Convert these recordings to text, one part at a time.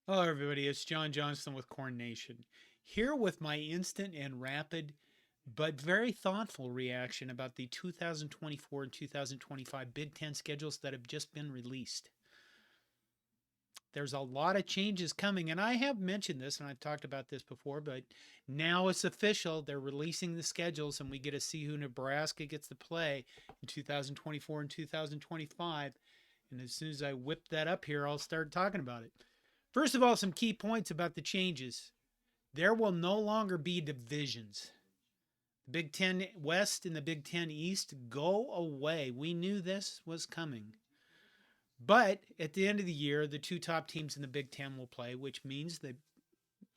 Hello, everybody. It's John Johnston with CornNation. Here with my instant and rapid, but very thoughtful reaction about the 2024 and 2025 Big Ten schedules that have just been released. There's a lot of changes coming, and I have mentioned this and I've talked about this before, but now it's official. They're releasing the schedules, and we get to see who Nebraska gets to play in 2024 and 2025. And as soon as I whip that up here, I'll start talking about it. First of all, some key points about the changes. There will no longer be divisions. The Big Ten West and the Big Ten East go away. We knew this was coming. But at the end of the year, the two top teams in the Big Ten will play, which means that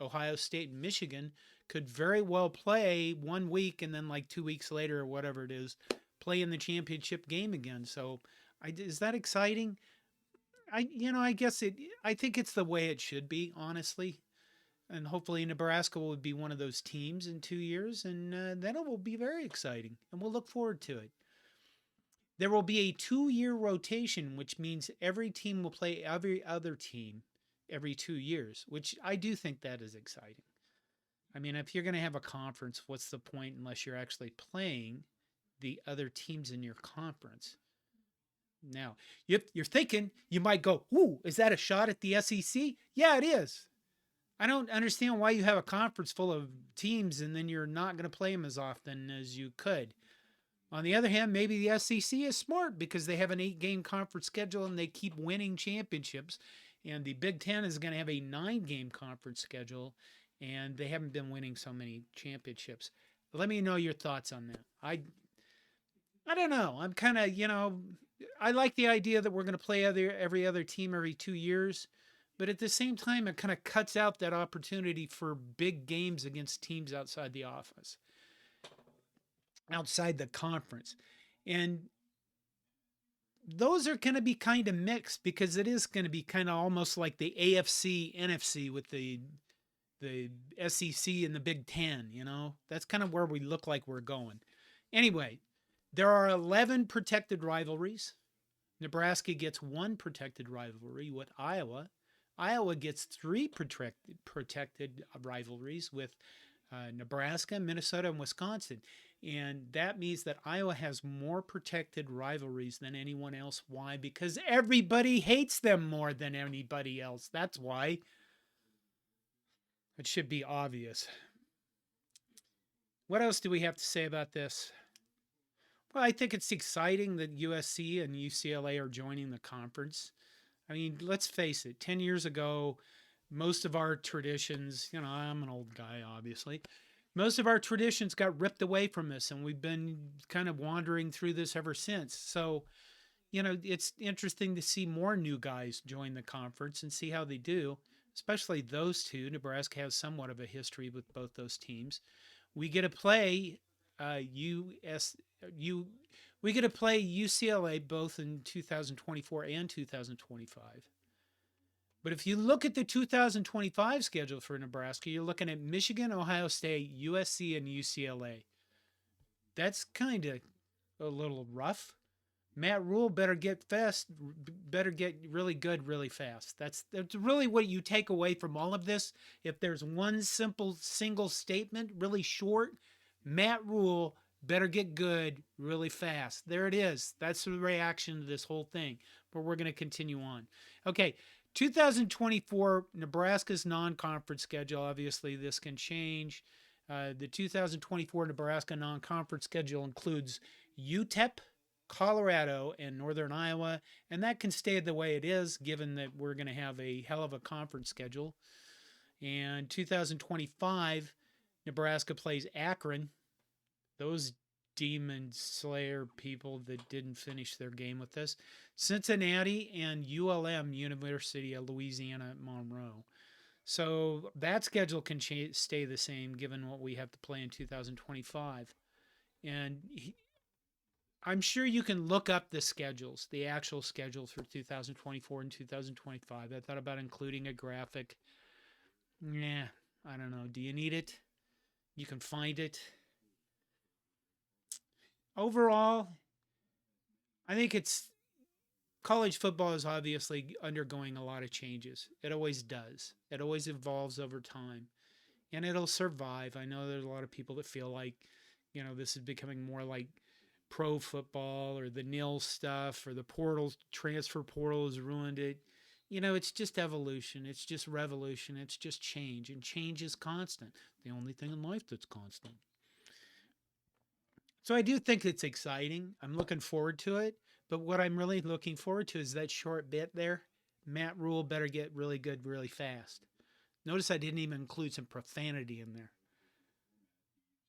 Ohio State and Michigan could very well play 1 week and then, like 2 weeks later or whatever it is, play in the championship game again. So, is that exciting? I guess it. I think it's the way it should be, honestly. And hopefully Nebraska will be one of those teams in 2 years, and then it will be very exciting, and we'll look forward to it. There will be a 2 year rotation, which means every team will play every other team every 2 years, which I do think that is exciting. I mean, if you're going to have a conference, what's the point unless you're actually playing the other teams in your conference? Now, you're thinking you might go, "Ooh, is that a shot at the SEC?" Yeah, it is. I don't understand why you have a conference full of teams and then you're not going to play them as often as you could. On the other hand, maybe the SEC is smart because they have an 8 game conference schedule and they keep winning championships. And the Big Ten is going to have a 9 game conference schedule and they haven't been winning so many championships. Let me know your thoughts on that. I don't know. I'm kind of, I like the idea that we're going to play every other team every 2 years. But at the same time, it kind of cuts out that opportunity for big games against teams outside the office, outside the conference. And those are going to be kind of mixed because it is going to be kind of almost like the AFC, NFC with the SEC and the Big Ten, That's kind of where we look like we're going. Anyway, there are 11 protected rivalries. Nebraska gets one protected rivalry with Iowa. Iowa gets three protected rivalries with Nebraska, Minnesota, and Wisconsin. And that means that Iowa has more protected rivalries than anyone else. Why? Because everybody hates them more than anybody else. That's why. It should be obvious. What else do we have to say about this? Well, I think it's exciting that USC and UCLA are joining the conference. I mean, let's face it, 10 years ago, most of our traditions, I'm an old guy, obviously. Most of our traditions got ripped away from us, and we've been kind of wandering through this ever since. So, it's interesting to see more new guys join the conference and see how they do, especially those two. Nebraska has somewhat of a history with both those teams. We get to play US you we get to play UCLA both in 2024 and 2025. But if you look at the 2025 schedule for Nebraska, you're looking at Michigan, Ohio State, USC, and UCLA. That's kind of a little rough. Matt Rule better get really good really fast. That's really what you take away from all of this. If there's one single statement, really short, Matt Rule better get good really fast. There it is. That's the reaction to this whole thing. But we're going to continue on. Okay, 2024 Nebraska's non-conference schedule. Obviously, this can change. The 2024 Nebraska non-conference schedule includes UTEP, Colorado, and Northern Iowa, and that can stay the way it is, given that we're going to have a hell of a conference schedule. And 2025, Nebraska plays Akron. Those demon slayer people that didn't finish their game with us. Cincinnati and ULM, University of Louisiana at Monroe. So that schedule can stay the same given what we have to play in 2025. And I'm sure you can look up the schedules, the actual schedules for 2024 and 2025. I thought about including a graphic. Nah, I don't know. Do you need it? You can find it. Overall, I think it's college football is obviously undergoing a lot of changes. It always does. It always evolves over time, and it'll survive. I know there's a lot of people that feel like, this is becoming more like pro football or the nil stuff or the portals transfer portal has ruined it. It's just evolution. It's just revolution. It's just change, and change is constant. The only thing in life that's constant. So I do think it's exciting. I'm looking forward to it. But what I'm really looking forward to is that short bit there. Matt Rule better get really good really fast. Notice I didn't even include some profanity in there.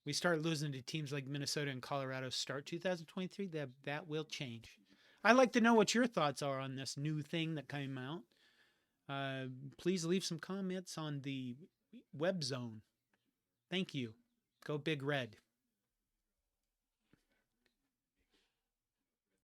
We start losing to teams like Minnesota and Colorado start 2023, that will change. I'd like to know what your thoughts are on this new thing that came out. Please leave some comments on the web zone. Thank you. Go Big Red.